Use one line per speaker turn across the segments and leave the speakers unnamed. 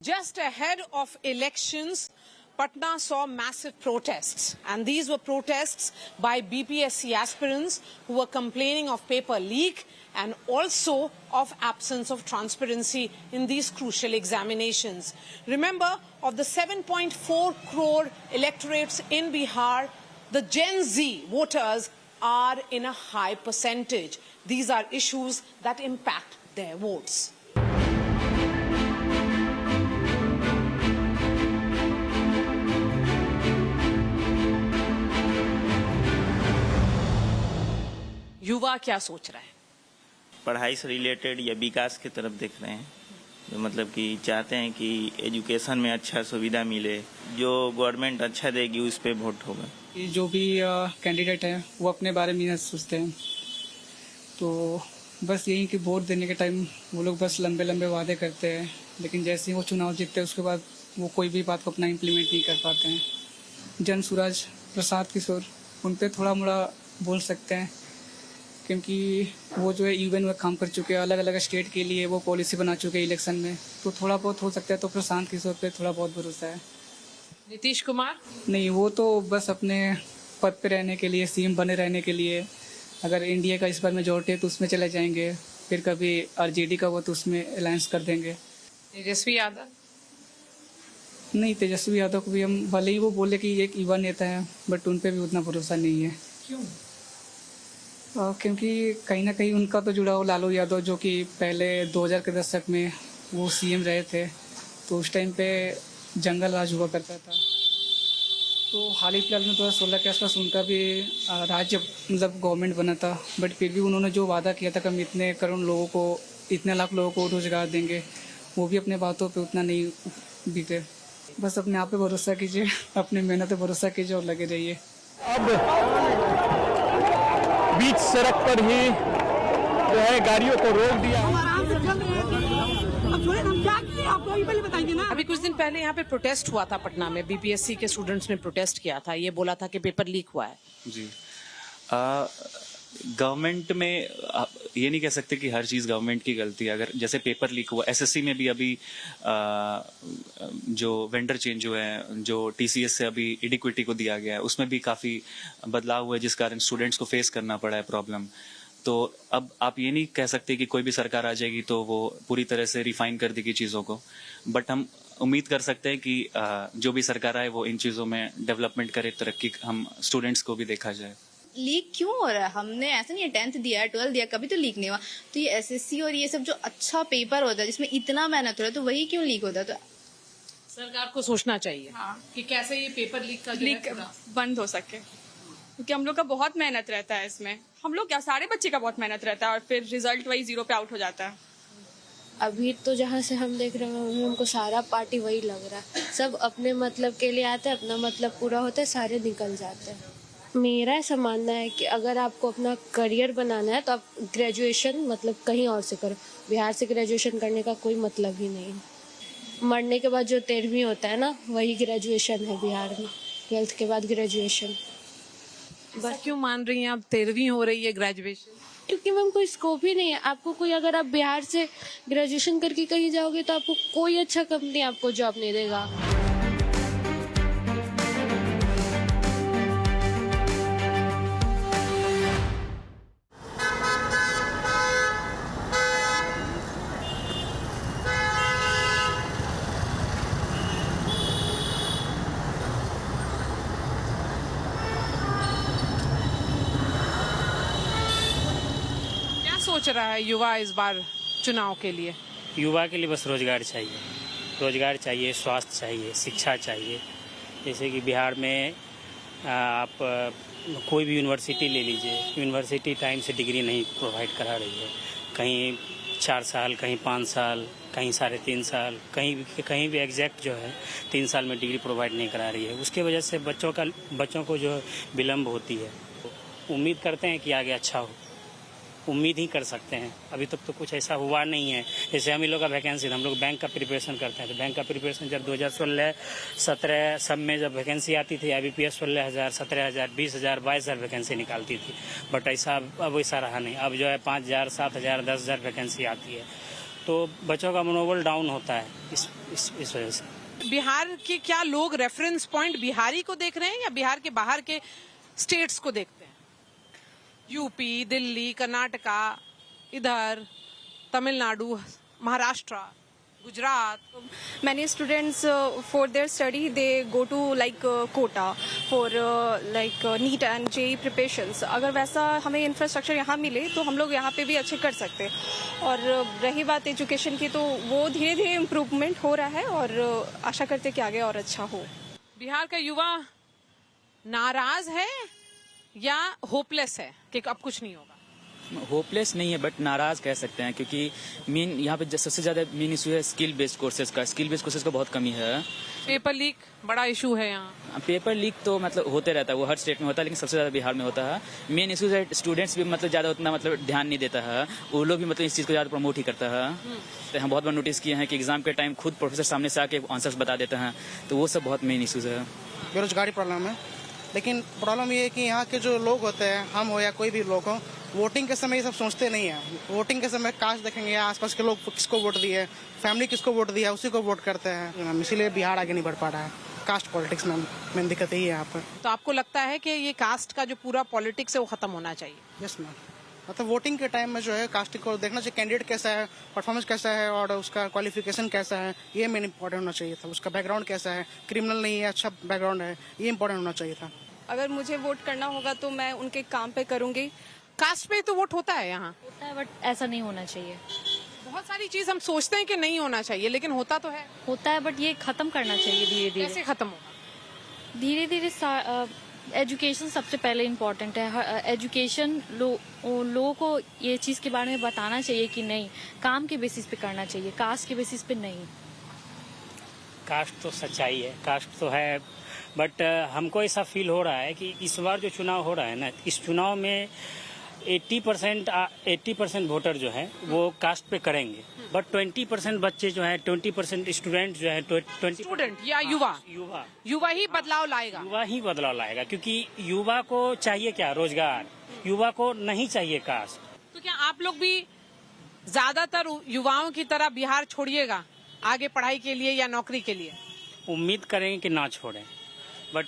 Just ahead of elections, Patna saw massive protests, and these were protests by BPSC aspirants who were complaining of paper leak and also of absence of transparency in these crucial examinations. Remember, of the 7.4 crore electorates in Bihar, the Gen Z voters are in a high percentage. These are issues that impact their votes. युवा क्या सोच रहा है?
पढ़ाई से related या विकास की तरफ देख रहे हैं, जो मतलब कि चाहते हैं कि एजुकेशन में अच्छा सुविधा मिले, जो गवर्नमेंट अच्छा देगी उस पर वोट होगा।
जो भी कैंडिडेट हैं वो अपने बारे में सोचते हैं, तो बस यही कि वोट देने के टाइम वो लोग बस लंबे लंबे वादे करते हैं, लेकिन जैसे ही वो चुनाव जीतते हैं उसके बाद वो कोई भी बात को अपना इम्प्लीमेंट नहीं कर पाते हैं। जनसुराज प्रसाद किशोर, उन पर थोड़ा मोड़ा बोल सकते हैं, क्योंकि वो जो है यूएन में काम कर चुके हैं, अलग अलग स्टेट के लिए वो पॉलिसी बना चुके हैं इलेक्शन में, तो थोड़ा बहुत हो सकता है। तो प्रशांत किशोर पे थोड़ा बहुत भरोसा है।
नीतीश कुमार? नहीं,
वो तो बस अपने पद पे रहने के लिए, सीएम बने रहने के लिए, अगर इंडिया का इस बार मेजॉरिटी है तो उसमें चले जाएंगे, फिर कभी आरजेडी का वो तो उसमें अलायंस कर देंगे।
तेजस्वी यादव?
नहीं, तेजस्वी यादव को भी हम, भले ही वो बोले कि एक युवा नेता है, बट उन पर भी उतना भरोसा नहीं है।
क्यों?
क्योंकि कहीं ना कहीं उनका तो जुड़ा हो लालू यादव, जो कि पहले 2000 के दशक में वो सीएम रहे थे, तो उस टाइम पे जंगल राज हुआ करता था। तो हाल ही फिलहाल में 2016 के आसपास उनका भी राज्य मतलब गवर्नमेंट बना था, बट फिर भी उन्होंने जो वादा किया था कि हम इतने करोड़ लोगों को, इतने लाख लोगों को रोजगार देंगे, वो भी अपने बातों पे उतना नहीं बीते। बस अपने आप पे भरोसा कीजिए, अपनी मेहनत पे भरोसा कीजिए और लगे रहिए।
अब बीच सड़क पर ही जो है गाड़ियों को रोक दिया।
अभी कुछ दिन पहले यहाँ पे प्रोटेस्ट हुआ था पटना में, बीपीएससी के स्टूडेंट्स ने प्रोटेस्ट किया था, ये बोला था कि पेपर लीक हुआ है।
जी, गवर्नमेंट में ये नहीं कह सकते कि हर चीज़ गवर्नमेंट की गलती है। अगर जैसे पेपर लीक हुआ, एसएससी में भी अभी जो वेंडर चेंज हुए हैं, जो टीसीएस से अभी इडिक्विटी को दिया गया है, उसमें भी काफ़ी बदलाव हुआ है, जिस कारण स्टूडेंट्स को फेस करना पड़ा है प्रॉब्लम। तो अब आप ये नहीं कह सकते कि कोई भी सरकार आ जाएगी तो वो पूरी तरह से रिफाइन कर देगी चीज़ों को, बट हम उम्मीद कर सकते हैं कि जो भी सरकार आए वो इन चीज़ों में डेवलपमेंट करे, तरक्की हम स्टूडेंट्स को भी देखा जाए।
लीक क्यों हो रहा है? हमने ऐसा नहीं है, 10th दिया है, 12th दिया, कभी तो लीक नहीं हुआ। तो ये एसएससी और ये सब जो अच्छा पेपर होता है जिसमें इतना मेहनत हो रहा है, तो वही क्यों लीक होता है? तो
सरकार को सोचना चाहिए कि कैसे ये पेपर लीक का लीक
बंद हो सके, क्योंकि हम लोग का बहुत मेहनत रहता है इसमें। हम लोग क्या, सारे बच्चे का बहुत मेहनत रहता है और फिर रिजल्ट वही 0 पे आउट हो जाता है।
अभी तो जहाँ से हम देख रहे हैं हमको सारा पार्टी वही लग रहा है, सब अपने मतलब के लिए आते हैं, अपना मतलब पूरा होता है, सारे निकल जाते हैं। मेरा ऐसा मानना है कि अगर आपको अपना करियर बनाना है तो आप ग्रेजुएशन मतलब कहीं और से करो, बिहार से ग्रेजुएशन करने का कोई मतलब ही नहीं है। मरने के बाद जो 13वीं होता है ना, वही ग्रेजुएशन है बिहार में, 12th के बाद ग्रेजुएशन।
बस क्यों मान रही हैं आप 13वीं हो रही है ग्रेजुएशन?
क्योंकि मैम कोई स्कोप ही नहीं है आपको। कोई, अगर आप बिहार से ग्रेजुएशन करके कहीं जाओगे तो आपको कोई अच्छा कंपनी आपको जॉब नहीं देगा।
सोच रहा है युवा इस बार चुनाव के लिए?
युवा के लिए बस रोजगार चाहिए, रोजगार चाहिए, स्वास्थ्य चाहिए, शिक्षा चाहिए। जैसे कि बिहार में आप कोई भी यूनिवर्सिटी ले लीजिए, यूनिवर्सिटी टाइम से डिग्री नहीं प्रोवाइड करा रही है। कहीं 4 साल, कहीं 5 साल, कहीं 3.5 साल, कहीं भी एग्जैक्ट जो है 3 साल में डिग्री प्रोवाइड नहीं करा रही है। उसके वजह से बच्चों को जो विलम्ब होती है। उम्मीद करते हैं कि आगे अच्छा हो, उम्मीद ही कर सकते हैं। अभी तक तो कुछ ऐसा हुआ नहीं है। जैसे हम लोग का वैकेंसी, हम लोग बैंक का प्रिपरेशन करते हैं, तो बैंक का प्रिपरेशन जब 2016-17 सब में जब वैकेंसी आती थी, IBPS 16,000, 17,000, 20,000, 22,000 वैकेंसी निकालती थी, बट ऐसा अब वैसा रहा नहीं। अब जो है 5,000, 7,000, 10,000 वैकेंसी आती है। तो बच्चों का मनोबल डाउन होता है इस वजह से।
बिहार के क्या लोग रेफरेंस पॉइंट बिहारी को देख रहे हैं या बिहार के बाहर के स्टेट्स को देखते हैं? यूपी, दिल्ली, कर्नाटका, इधर Tamil Nadu, Maharashtra, Gujarat.
Many students for their study they go to like Kota for like NEET and JEE preparations. अगर वैसा हमें इंफ्रास्ट्रक्चर यहाँ मिले तो हम लोग यहाँ पे भी अच्छे कर सकते हैं। और रही बात एजुकेशन की तो वो धीरे धीरे इम्प्रूवमेंट हो रहा है और आशा करते हैं कि आगे और अच्छा हो।
बिहार का युवा नाराज है या होपलेस है कि अब कुछ नहीं होगा?
होपलेस नहीं है बट नाराज कह सकते हैं, क्योंकि मेन यहाँ पे सबसे ज्यादा मेन इशू है स्किल बेस्ड कोर्सेज का। स्किल बेस्ड कोर्सेज का बहुत कमी है।
पेपर लीक बड़ा इशू है यहाँ।
पेपर लीक तो मतलब होते रहता है, वो हर स्टेट में होता है, लेकिन सबसे ज्यादा बिहार में होता है। मेन इशू है स्टूडेंट्स भी मतलब ज्यादा उतना मतलब ध्यान नहीं देता है, वो लोग भी मतलब इस चीज को ज्यादा प्रमोट ही करता है। तो हम बहुत बार नोटिस किए हैं कि एग्जाम के टाइम खुद प्रोफेसर सामने से आके आंसर्स बता देते हैं, तो वो सब बहुत मेन इशूज है।
बेरोजगारी प्रॉब्लम है, लेकिन प्रॉब्लम ये है कि यहाँ के जो लोग होते हैं, हम हो या कोई भी लोग हो, वोटिंग के समय ये सब सोचते नहीं है। वोटिंग के समय कास्ट देखेंगे, आसपास के लोग किसको वोट दिए, फैमिली किसको वोट दिया, उसी को वोट करते हैं। इसीलिए बिहार आगे नहीं बढ़ पा रहा है। कास्ट पॉलिटिक्स में मेन दिक्कत यही है यहाँ पर।
तो आपको लगता है कि ये कास्ट का जो पूरा पॉलिटिक्स है वो खत्म होना चाहिए?
यस मैम, मतलब वोटिंग के टाइम में जो है कास्ट को देखना चाहिए, कैंडिडेट कैसा है, परफॉर्मेंस कैसा है और उसका क्वालिफिकेशन कैसा है, ये मेन इंपॉर्टेंट होना चाहिए था। उसका बैकग्राउंड कैसा है, क्रिमिनल नहीं है, अच्छा बैकग्राउंड है, ये इंपॉर्टेंट होना चाहिए था।
अगर मुझे वोट करना होगा तो मैं उनके काम पे करूंगी।
कास्ट पे तो वोट होता है यहाँ?
होता है बट ऐसा नहीं होना चाहिए।
बहुत सारी चीज हम सोचते हैं कि नहीं होना चाहिए, लेकिन होता तो है।
होता है बट ये खत्म करना चाहिए धीरे धीरे।
कैसे खत्म होगा?
धीरे धीरे एजुकेशन सबसे पहले इम्पोर्टेंट है। एजुकेशन लोगों को ये चीज़ के बारे में बताना चाहिए कि नहीं, काम के बेसिस पे करना चाहिए, कास्ट के बेसिस पे नहीं।
कास्ट तो सच्चाई है, कास्ट तो है, बट हमको ऐसा फील हो रहा है कि इस बार जो चुनाव हो रहा है ना, इस चुनाव में 80% वोटर जो है वो कास्ट पे करेंगे, बट 20% बच्चे जो है, 20% स्टूडेंट जो है, 20
स्टूडेंट या युवा ही बदलाव लाएगा।
युवा ही बदलाव लाएगा, क्योंकि युवा को चाहिए क्या? रोजगार। युवा को नहीं चाहिए कास्ट।
तो क्या आप लोग भी ज्यादातर युवाओं की तरह बिहार छोड़िएगा आगे पढ़ाई के लिए या नौकरी के लिए?
उम्मीद करेंगे कि ना छोड़ें, बट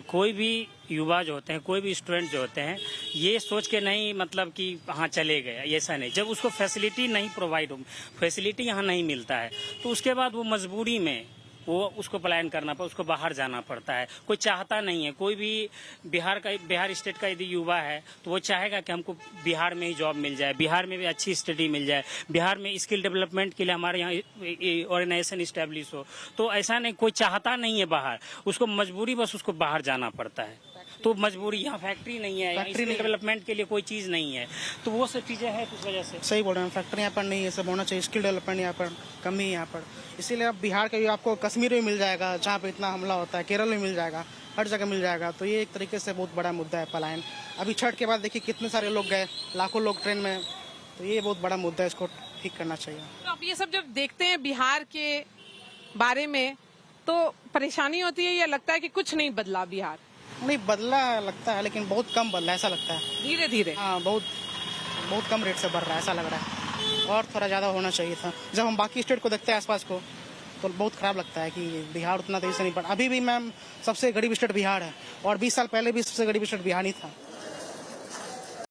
कोई भी युवा जो होते हैं, कोई भी स्टूडेंट जो होते हैं, ये सोच के नहीं मतलब कि हाँ चले गए, ऐसा नहीं। जब उसको फैसिलिटी नहीं प्रोवाइड हो, फैसिलिटी यहाँ नहीं मिलता है, तो उसके बाद वो मजबूरी में वो उसको पलायन करना पड़ता, उसको बाहर जाना पड़ता है। कोई चाहता नहीं है, कोई भी बिहार स्टेट का यदि युवा है तो वो चाहेगा कि हमको बिहार में ही जॉब मिल जाए, बिहार में भी अच्छी स्टडी मिल जाए, बिहार में स्किल डेवलपमेंट के लिए हमारे यहाँ ऑर्गेनाइजेशन इस्टेब्लिश हो। तो ऐसा नहीं, कोई चाहता नहीं है बाहर, उसको मजबूरी बस उसको बाहर जाना पड़ता है। तो मजबूरी, यहाँ फैक्ट्री नहीं है, यहाँ स्किल डेवलपमेंट के लिए कोई चीज नहीं है, तो वो सब चीजें हैं, उस वजह से।
सही बोल रहे हैं, फैक्ट्री यहाँ पर नहीं है, सब होना चाहिए। स्किल डेवलपमेंट यहाँ पर कमी है यहाँ पर, इसीलिए अब बिहार का आपको कश्मीर में मिल जाएगा, जहाँ पे इतना हमला होता है, केरल में मिल जाएगा, हर जगह मिल जाएगा। तो ये एक तरीके से बहुत बड़ा मुद्दा है पलायन। अभी छठ के बाद देखिए कितने सारे लोग गए, लाखों लोग ट्रेन में, तो ये बहुत बड़ा मुद्दा है, इसको ठीक करना चाहिए।
तो अब ये सब जब देखते हैं बिहार के बारे में तो परेशानी होती है या लगता है कि कुछ नहीं बदला बिहार?
नहीं बदला लगता है, लेकिन बहुत कम बदला ऐसा लगता है।
धीरे धीरे?
हाँ, बहुत कम रेट से बढ़ रहा है ऐसा लग रहा है, और थोड़ा ज़्यादा होना चाहिए था। जब हम बाकी स्टेट को देखते हैं आसपास को, तो बहुत खराब लगता है कि बिहार उतना तेजी से नहीं बढ़ा। अभी भी मैम सबसे गरीब स्टेट बिहार है, और 20 साल पहले भी सबसे गरीब स्टेट बिहार ही था।